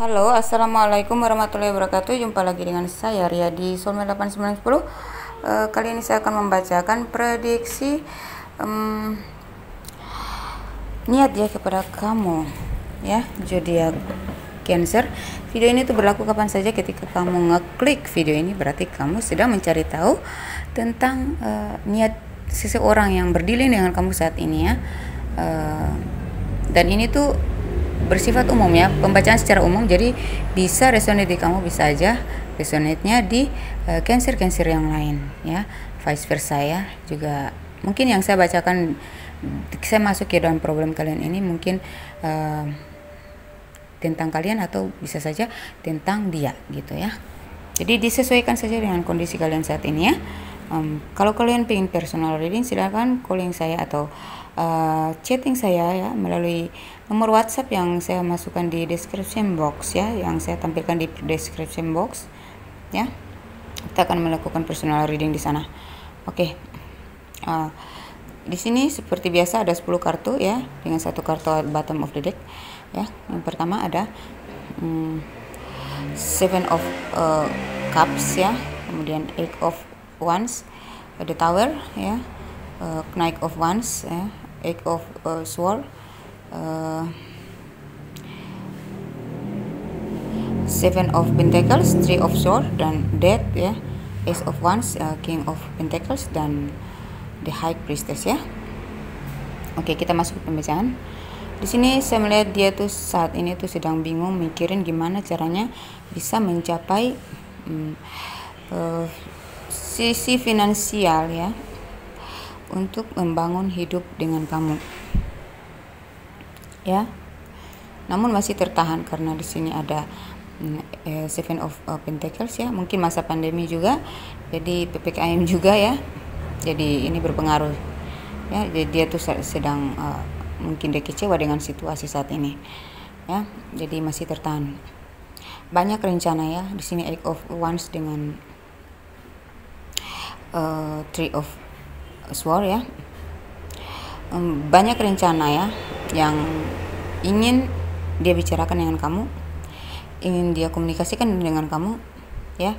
Halo, assalamualaikum warahmatullahi wabarakatuh. Jumpa lagi dengan saya Ria di Soulmate 8910. Kali ini saya akan membacakan prediksi niat ya kepada kamu, ya, zodiak Cancer. Video ini tuh berlaku kapan saja. Ketika kamu ngeklik video ini, berarti kamu sedang mencari tahu tentang niat seseorang yang berdealing dengan kamu saat ini, ya. Dan ini tuh bersifat umum, ya, pembacaan secara umum, jadi bisa resonate di kamu, bisa aja resonate-nya di Cancer yang lain, ya, vice versa, ya. Juga mungkin yang saya bacakan, saya masuk ke dalam problem kalian ini mungkin tentang kalian atau bisa saja tentang dia, gitu, ya. Jadi disesuaikan saja dengan kondisi kalian saat ini, ya. Kalau kalian pengen personal reading, silahkan calling saya atau chatting saya, ya, melalui nomor WhatsApp yang saya masukkan di description box, ya, yang saya tampilkan di description box, ya. Kita akan melakukan personal reading di sana. Oke. Di sini seperti biasa ada 10 kartu, ya, dengan satu kartu bottom of the deck, ya. Yang pertama ada Seven of Cups, ya, kemudian Eight of Wands, the Tower, ya, Knight of Wands, ya, Eight of Sword, Seven of Pentacles, Three of Swords, dan Death, ya, Ace of Wands, King of Pentacles, dan The High Priestess, ya. Oke, kita masuk ke pembacaan. Di sini saya melihat dia tuh saat ini tuh sedang bingung mikirin gimana caranya bisa mencapai sisi finansial, ya, untuk membangun hidup dengan kamu, ya. Namun masih tertahan karena di sini ada Seven of Pentacles, ya. Mungkin masa pandemi juga, jadi PPKM juga, ya. Jadi ini berpengaruh, ya. Jadi dia tuh sedang mungkin dia kecewa dengan situasi saat ini, ya. Jadi masih tertahan. Banyak rencana, ya. Di sini Eight of Wands dengan Three of Swords, ya. Banyak rencana, ya, yang ingin dia bicarakan dengan kamu, ingin dia komunikasikan dengan kamu, ya.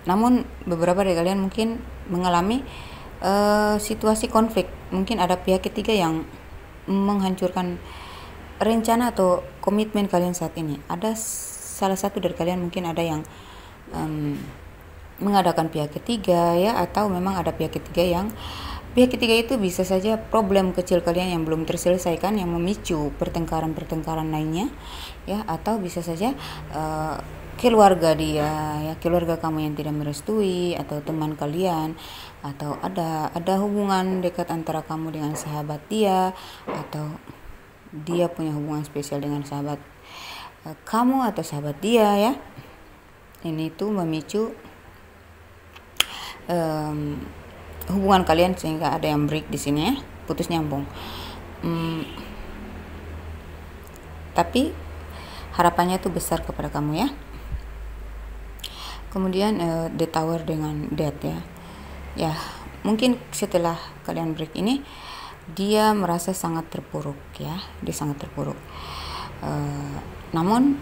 Namun beberapa dari kalian mungkin mengalami situasi konflik. Mungkin ada pihak ketiga yang menghancurkan rencana atau komitmen kalian saat ini. Ada salah satu dari kalian mungkin ada yang mengadakan pihak ketiga, ya, atau memang ada pihak ketiga itu bisa saja problem kecil kalian yang belum terselesaikan yang memicu pertengkaran lainnya, ya, atau bisa saja keluarga dia, ya, keluarga kamu yang tidak merestui, atau teman kalian, atau ada hubungan dekat antara kamu dengan sahabat dia, atau dia punya hubungan spesial dengan sahabat kamu atau sahabat dia, ya. Ini tuh memicu hubungan kalian sehingga ada yang break di sini, ya, putus nyambung. Tapi harapannya tuh besar kepada kamu, ya. Kemudian The Tower dengan Death, ya. Ya, mungkin setelah kalian break ini dia merasa sangat terpuruk, ya. Dia sangat terpuruk. Namun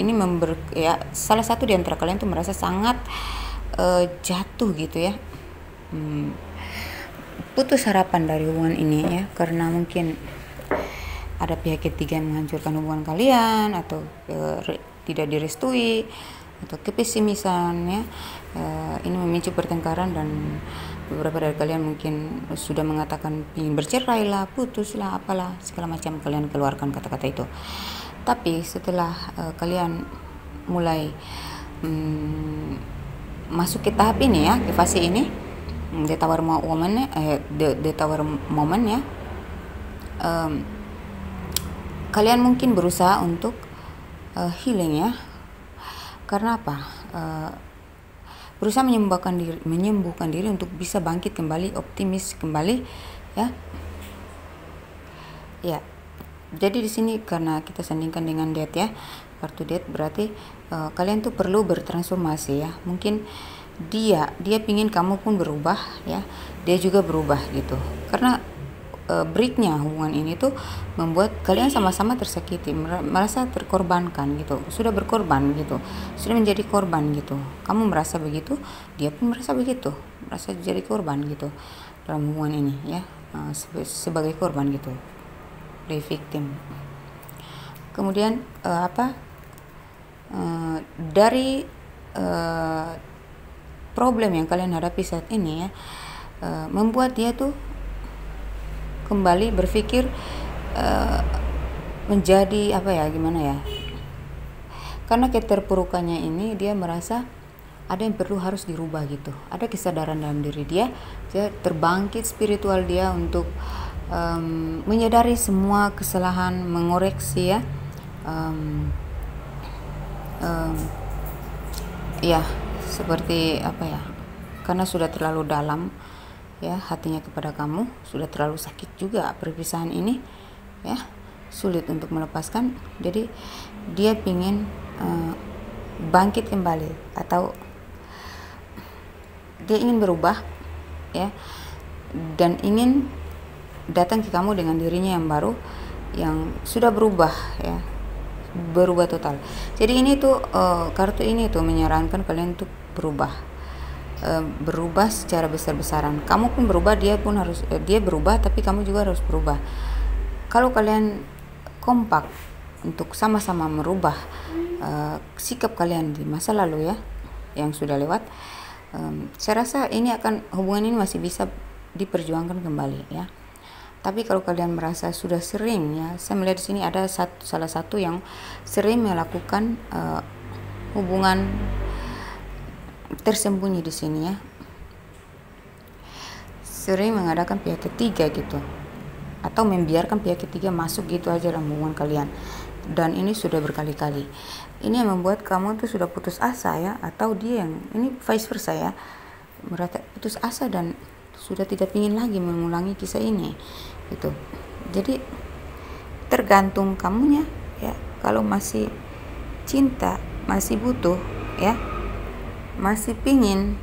ini ya, salah satu di antara kalian tuh merasa sangat jatuh, gitu, ya. Putus harapan dari hubungan ini, ya, karena mungkin ada pihak ketiga yang menghancurkan hubungan kalian, atau tidak direstui, atau kepesimisan, ya. Ini memicu pertengkaran dan beberapa dari kalian mungkin sudah mengatakan ingin bercerai lah, putus lah, apalah, segala macam kalian keluarkan kata-kata itu. Tapi setelah kalian mulai masuk ke tahap ini, ya, ke fase ini, the tower moment, the tower moment, ya, kalian mungkin berusaha untuk healing, ya. Karena apa? Berusaha menyembuhkan diri untuk bisa bangkit kembali, optimis kembali, ya. Ya. Jadi di sini karena kita sandingkan dengan Death, ya, kartu Death berarti kalian tuh perlu bertransformasi, ya. Mungkin dia pingin kamu pun berubah, ya. Dia juga berubah, gitu. Karena breaknya hubungan ini tuh membuat kalian sama-sama tersakiti, merasa terkorbankan gitu, sudah berkorban gitu, sudah menjadi korban gitu. Kamu merasa begitu, dia pun merasa begitu, merasa jadi korban gitu dalam hubungan ini ya, sebagai korban gitu, the victim. Kemudian dari problem yang kalian hadapi saat ini ya, membuat dia tuh kembali berpikir menjadi gimana ya, karena keterpurukannya ini dia merasa ada yang perlu harus dirubah gitu, ada kesadaran dalam diri dia terbangkit spiritual dia untuk menyadari semua kesalahan, mengoreksi ya, ya seperti karena sudah terlalu dalam ya hatinya kepada kamu, sudah terlalu sakit juga perpisahan ini ya, sulit untuk melepaskan. Jadi dia ingin bangkit kembali, atau dia ingin berubah ya, dan ingin datang ke kamu dengan dirinya yang baru, yang sudah berubah ya, berubah total. Jadi ini tuh kartu ini tuh menyarankan kalian untuk berubah secara besar-besaran. Kamu pun berubah, dia pun harus dia berubah, tapi kamu juga harus berubah. Kalau kalian kompak untuk sama-sama merubah sikap kalian di masa lalu ya, yang sudah lewat, saya rasa hubungan ini masih bisa diperjuangkan kembali ya. Tapi kalau kalian merasa sudah sering ya, saya melihat di sini ada salah satu yang sering melakukan hubungan tersembunyi di sini ya, sering mengadakan pihak ketiga gitu, atau membiarkan pihak ketiga masuk gitu aja dalam hubungan kalian, dan ini sudah berkali-kali. Ini yang membuat kamu tuh sudah putus asa ya, atau dia yang ini vice versa ya, merasa putus asa dan sudah tidak ingin lagi mengulangi kisah ini gitu. Jadi tergantung kamunya ya, kalau masih cinta, masih butuh ya, masih pingin,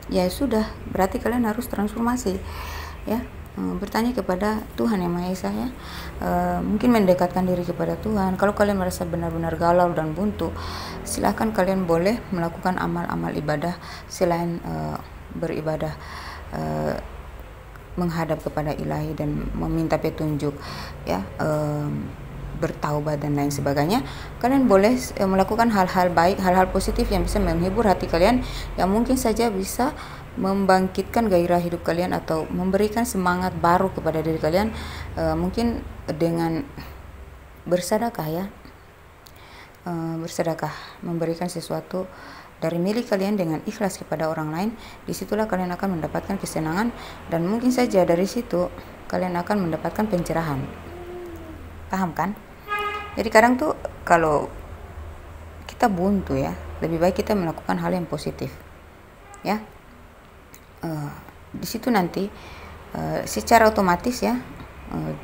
ya sudah, berarti kalian harus transformasi ya, bertanya kepada Tuhan Yang Maha Esa ya, mungkin mendekatkan diri kepada Tuhan. Kalau kalian merasa benar-benar galau dan buntu, silahkan kalian boleh melakukan amal-amal ibadah selain beribadah, menghadap kepada Ilahi dan meminta petunjuk ya, bertaubat dan lain sebagainya. Kalian boleh melakukan hal-hal baik, hal-hal positif yang bisa menghibur hati kalian, yang mungkin saja bisa membangkitkan gairah hidup kalian atau memberikan semangat baru kepada diri kalian, mungkin dengan bersedekah ya, bersedekah, memberikan sesuatu dari milik kalian dengan ikhlas kepada orang lain. Disitulah kalian akan mendapatkan kesenangan, dan mungkin saja dari situ kalian akan mendapatkan pencerahan. Paham kan? Jadi kadang tuh kalau kita buntu ya, lebih baik kita melakukan hal yang positif ya. Di situ nanti secara otomatis ya,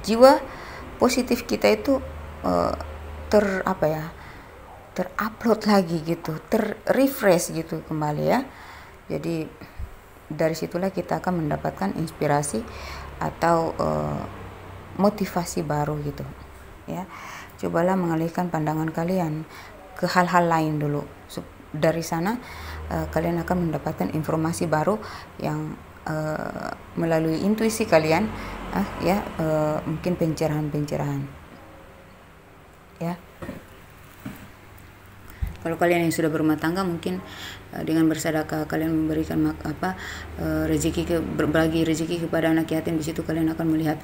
jiwa positif kita itu terupload lagi gitu, terrefresh gitu kembali ya. Jadi dari situlah kita akan mendapatkan inspirasi atau motivasi baru gitu ya. Cobalah mengalihkan pandangan kalian ke hal-hal lain dulu. Dari sana kalian akan mendapatkan informasi baru yang melalui intuisi kalian ya, mungkin pencerahan-pencerahan ya. Kalau kalian yang sudah berumah tangga, mungkin dengan bersedekah kalian memberikan berbagi rezeki kepada anak yatim. Di situ kalian akan melihat,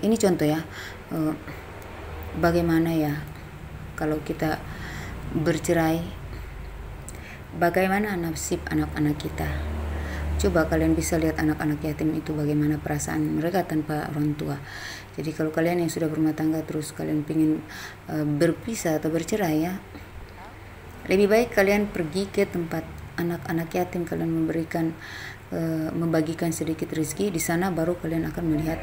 ini contoh ya, bagaimana ya kalau kita bercerai, bagaimana nasib anak-anak kita. Coba kalian bisa lihat anak-anak yatim itu bagaimana perasaan mereka tanpa orang tua. Jadi kalau kalian yang sudah berumah tangga terus kalian ingin berpisah atau bercerai ya, lebih baik kalian pergi ke tempat anak-anak yatim, kalian membagikan sedikit rezeki. Di sana baru kalian akan melihat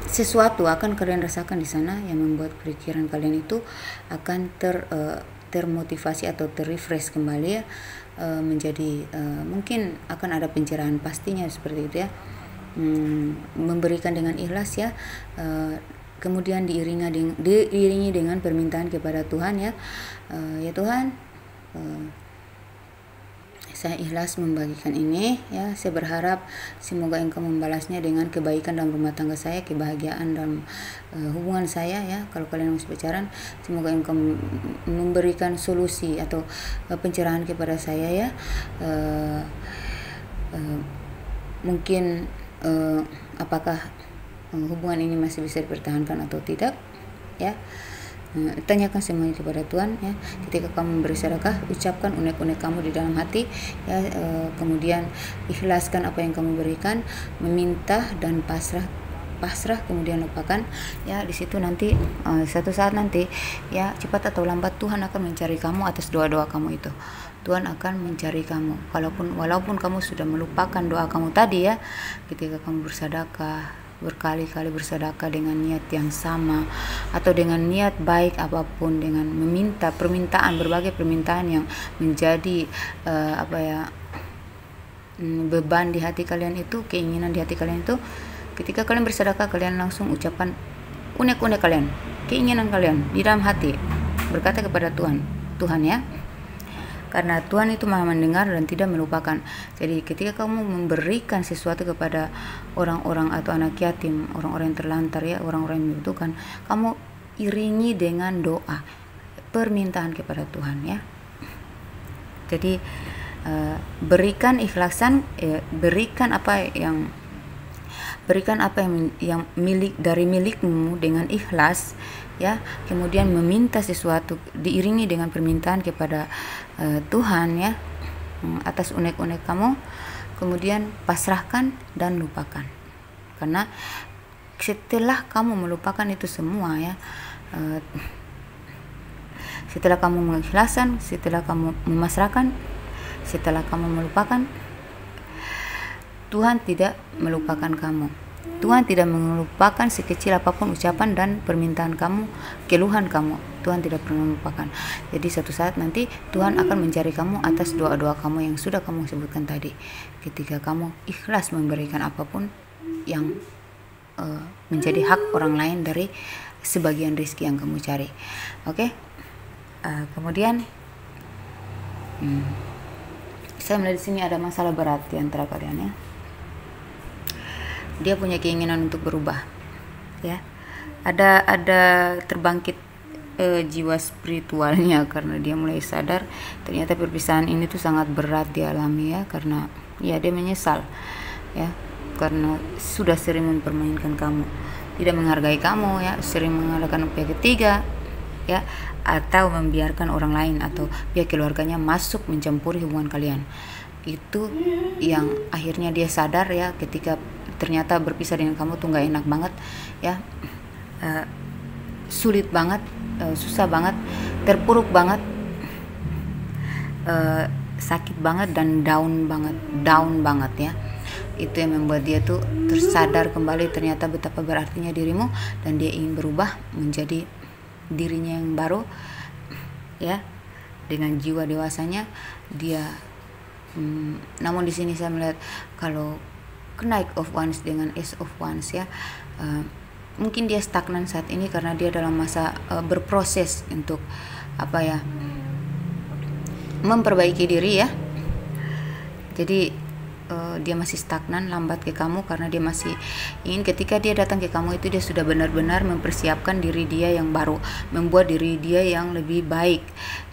sesuatu akan kalian rasakan di sana yang membuat pikiran kalian itu akan termotivasi atau terrefresh kembali ya, menjadi mungkin akan ada pencerahan pastinya seperti itu ya. memberikan dengan ikhlas ya, kemudian diiringi dengan permintaan kepada Tuhan ya, ya Tuhan, saya ikhlas membagikan ini ya. Saya berharap semoga Engkau membalasnya dengan kebaikan dalam rumah tangga saya, kebahagiaan dalam hubungan saya ya. Kalau kalian masih pacaran, semoga Engkau memberikan solusi atau pencerahan kepada saya ya. Mungkin apakah hubungan ini masih bisa dipertahankan atau tidak ya. Tanyakan semuanya kepada Tuhan ya. Ketika kamu memberi sedekah, ucapkan unek-unek kamu di dalam hati ya, kemudian ikhlaskan apa yang kamu berikan, meminta dan pasrah, kemudian lupakan ya. Di situ nanti satu saat nanti ya, cepat atau lambat Tuhan akan mencari kamu atas doa-doa kamu itu. Tuhan akan mencari kamu walaupun kamu sudah melupakan doa kamu tadi ya. Ketika kamu bersedekah, berkali-kali bersedekah dengan niat yang sama atau dengan niat baik apapun, dengan meminta berbagai permintaan yang menjadi beban di hati kalian itu, keinginan di hati kalian itu, ketika kalian bersedekah kalian langsung ucapkan unek-unek kalian, keinginan kalian di dalam hati, berkata kepada Tuhan ya. Karena Tuhan itu maha mendengar dan tidak melupakan. Jadi ketika kamu memberikan sesuatu kepada orang-orang atau anak yatim, orang-orang yang terlantar ya, orang-orang yang membutuhkan, kamu iringi dengan doa, permintaan kepada Tuhan ya. Jadi berikan ikhlasan, berikan apa yang dari milikmu dengan ikhlas ya. Kemudian meminta sesuatu diiringi dengan permintaan kepada Tuhan ya, atas unek-unek kamu. Kemudian pasrahkan dan lupakan. Karena setelah kamu melupakan itu semua ya, setelah kamu mengikhlaskan, setelah kamu memasrahkan, setelah kamu melupakan, Tuhan tidak melupakan kamu. Tuhan tidak melupakan sekecil apapun ucapan dan permintaan kamu, keluhan kamu. Tuhan tidak pernah melupakan. Jadi suatu saat nanti Tuhan akan mencari kamu atas doa-doa kamu yang sudah kamu sebutkan tadi. Ketika kamu ikhlas memberikan apapun yang menjadi hak orang lain dari sebagian rezeki yang kamu cari. Oke? Kemudian saya melihat di sini ada masalah berat di antara kalian ya. Dia punya keinginan untuk berubah ya. Ada terbangkit jiwa spiritualnya karena dia mulai sadar ternyata perpisahan ini tuh sangat berat dialami ya, karena ya dia menyesal ya, karena sudah sering mempermainkan kamu, tidak menghargai kamu ya, sering mengadakan pihak ketiga ya, atau membiarkan orang lain atau pihak keluarganya masuk mencampuri hubungan kalian. Itu yang akhirnya dia sadar ya, ketika ternyata berpisah dengan kamu tuh gak enak banget ya, sulit banget, susah banget, terpuruk banget, sakit banget dan down banget ya. Itu yang membuat dia tuh tersadar kembali ternyata betapa berartinya dirimu, dan dia ingin berubah menjadi dirinya yang baru ya, dengan jiwa dewasanya dia. Namun di sini saya melihat kalau Knight of Wands dengan Ace of Wands ya, mungkin dia stagnan saat ini karena dia dalam masa berproses untuk memperbaiki diri ya. Jadi dia masih stagnan, lambat ke kamu karena dia masih ingin ketika dia datang ke kamu itu dia sudah benar-benar mempersiapkan diri dia yang baru, membuat diri dia yang lebih baik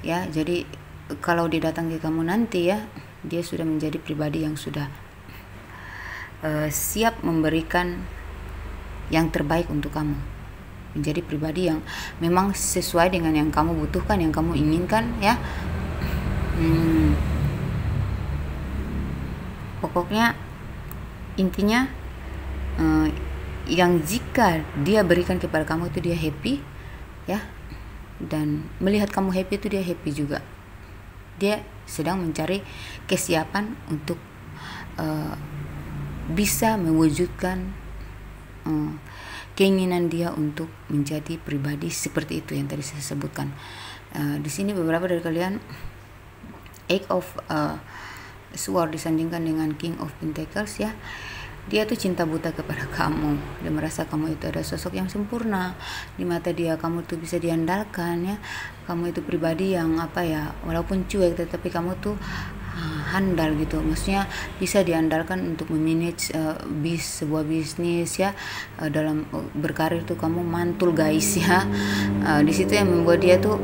ya. Jadi kalau dia datang ke kamu nanti ya, dia sudah menjadi pribadi yang sudah siap memberikan yang terbaik untuk kamu, menjadi pribadi yang memang sesuai dengan yang kamu butuhkan, yang kamu inginkan ya. Pokoknya intinya yang jika dia berikan kepada kamu itu dia happy ya, dan melihat kamu happy itu dia happy juga. Dia sedang mencari kesiapan untuk bisa mewujudkan keinginan dia untuk menjadi pribadi seperti itu yang tadi saya sebutkan. Di sini beberapa dari kalian Eight of Sword disandingkan dengan King of Pentacles ya. dia tuh cinta buta kepada kamu. Dia merasa kamu itu ada sosok yang sempurna di mata dia, kamu tuh bisa diandalkan ya, kamu itu pribadi yang walaupun cuek tetapi kamu tuh handal gitu, maksudnya bisa diandalkan untuk memanage sebuah bisnis ya, dalam berkarir tuh kamu mantul guys ya. Di situ yang membuat dia tuh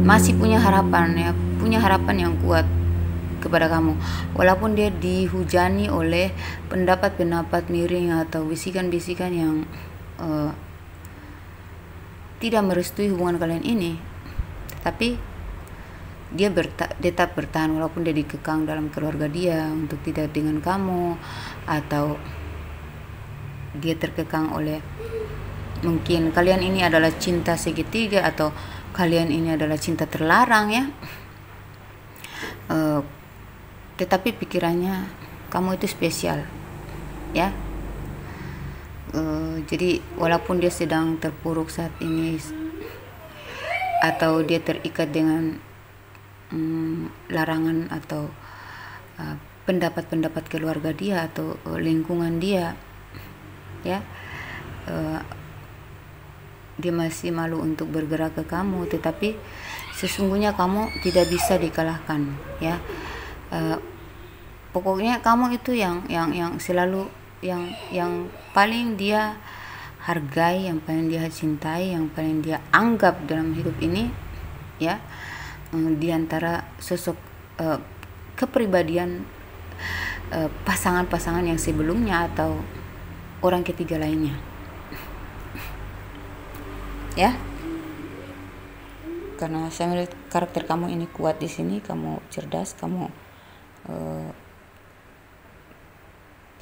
masih punya harapan yang kuat kepada kamu, walaupun dia dihujani oleh pendapat-pendapat miring atau bisikan-bisikan yang tidak merestui hubungan kalian ini. Tapi dia tetap bertahan walaupun dia dikekang dalam keluarga dia untuk tidak dengan kamu, atau dia terkekang oleh mungkin kalian ini adalah cinta segitiga, atau kalian ini adalah cinta terlarang ya. Tetapi pikirannya kamu itu spesial ya. Jadi walaupun dia sedang terpuruk saat ini, atau dia terikat dengan larangan atau pendapat-pendapat keluarga dia atau lingkungan dia ya, dia masih malu untuk bergerak ke kamu, tetapi sesungguhnya kamu tidak bisa dikalahkan ya. Pokoknya kamu itu yang selalu yang paling dia hargai, yang paling dia cintai, yang paling dia anggap dalam hidup ini ya, di antara sosok kepribadian pasangan-pasangan yang sebelumnya atau orang ketiga lainnya ya. Karena saya melihat karakter kamu ini kuat di sini, kamu cerdas, kamu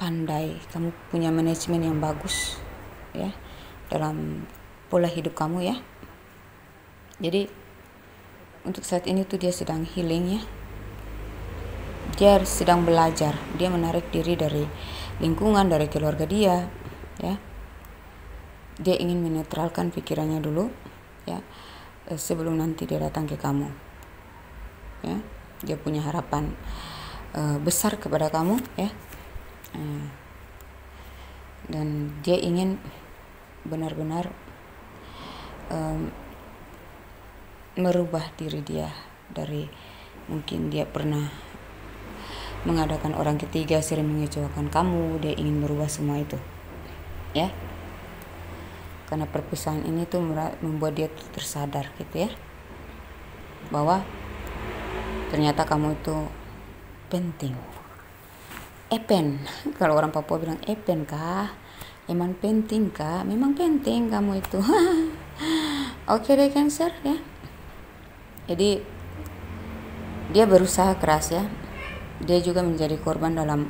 pandai, kamu punya manajemen yang bagus ya dalam pola hidup kamu ya. Jadi untuk saat ini tuh dia sedang healing ya, dia sedang belajar, dia menarik diri dari lingkungan, dari keluarga dia ya. Dia ingin menetralkan pikirannya dulu ya, sebelum nanti dia datang ke kamu ya. Dia punya harapan besar kepada kamu ya, dan dia ingin benar-benar merubah diri dia dari, mungkin dia pernah mengadakan orang ketiga, sering mengecewakan kamu. Dia ingin merubah semua itu ya, karena perpisahan ini tuh membuat dia tersadar gitu ya, bahwa ternyata kamu itu penting. Kalau orang Papua bilang epen kah, emang penting kah? Memang penting kamu itu. Oke deh Cancer ya. Jadi dia berusaha keras ya, dia juga menjadi korban dalam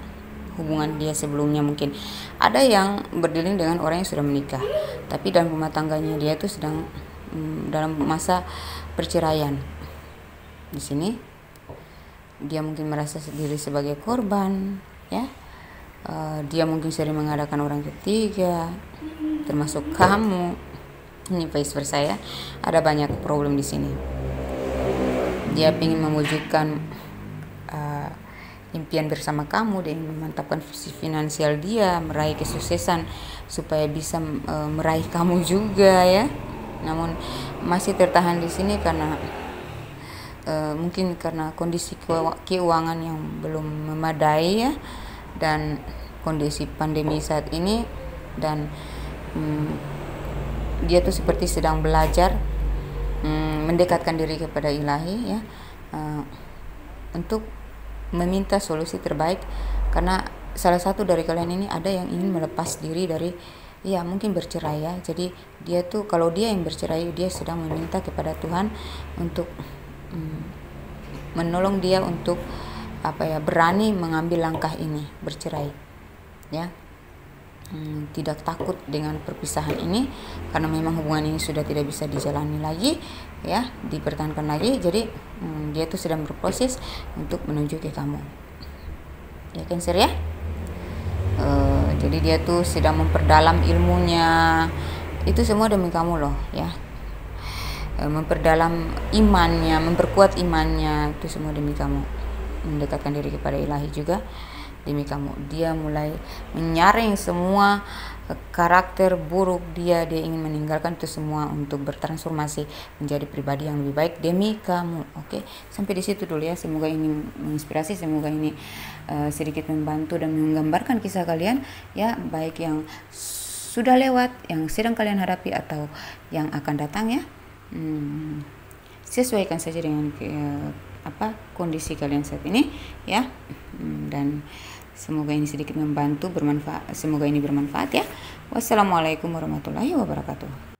hubungan dia sebelumnya. Mungkin ada yang berdilin dengan orang yang sudah menikah, tapi dalam rumah tangganya dia itu sedang dalam masa perceraian. Di sini dia mungkin merasa diri sebagai korban ya. Dia mungkin sering mengadakan orang ketiga, termasuk kamu. Ini vice versa ya. Ada banyak problem di sini. Dia ingin mewujudkan impian bersama kamu, dia ingin memantapkan visi finansial dia, meraih kesuksesan supaya bisa meraih kamu juga ya. Namun masih tertahan di sini karena mungkin karena kondisi keuangan yang belum memadai ya, dan kondisi pandemi saat ini, dan dia tuh seperti sedang belajar mendekatkan diri kepada Ilahi ya, untuk meminta solusi terbaik. Karena salah satu dari kalian ini ada yang ingin melepas diri dari ya mungkin bercerai ya. Jadi dia tuh, kalau dia yang bercerai, dia sedang meminta kepada Tuhan untuk menolong dia untuk berani mengambil langkah ini, bercerai ya. Tidak takut dengan perpisahan ini, karena memang hubungan ini sudah tidak bisa dijalani lagi ya, dipertahankan lagi. Jadi dia tuh sedang berproses untuk menuju ke kamu ya Cancer ya. Jadi dia tuh sedang memperdalam ilmunya, itu semua demi kamu loh ya. Memperdalam imannya, memperkuat imannya, itu semua demi kamu, mendekatkan diri kepada Ilahi juga demi kamu. Dia mulai menyaring semua karakter buruk dia ingin meninggalkan itu semua untuk bertransformasi menjadi pribadi yang lebih baik demi kamu. Oke, sampai di situ dulu ya. Semoga ini menginspirasi, semoga ini sedikit membantu dan menggambarkan kisah kalian ya, baik yang sudah lewat, yang sedang kalian hadapi atau yang akan datang ya. Sesuaikan saja dengan kondisi kalian saat ini ya. Dan semoga ini sedikit membantu, bermanfaat. Semoga ini bermanfaat ya. Wassalamualaikum warahmatullahi wabarakatuh.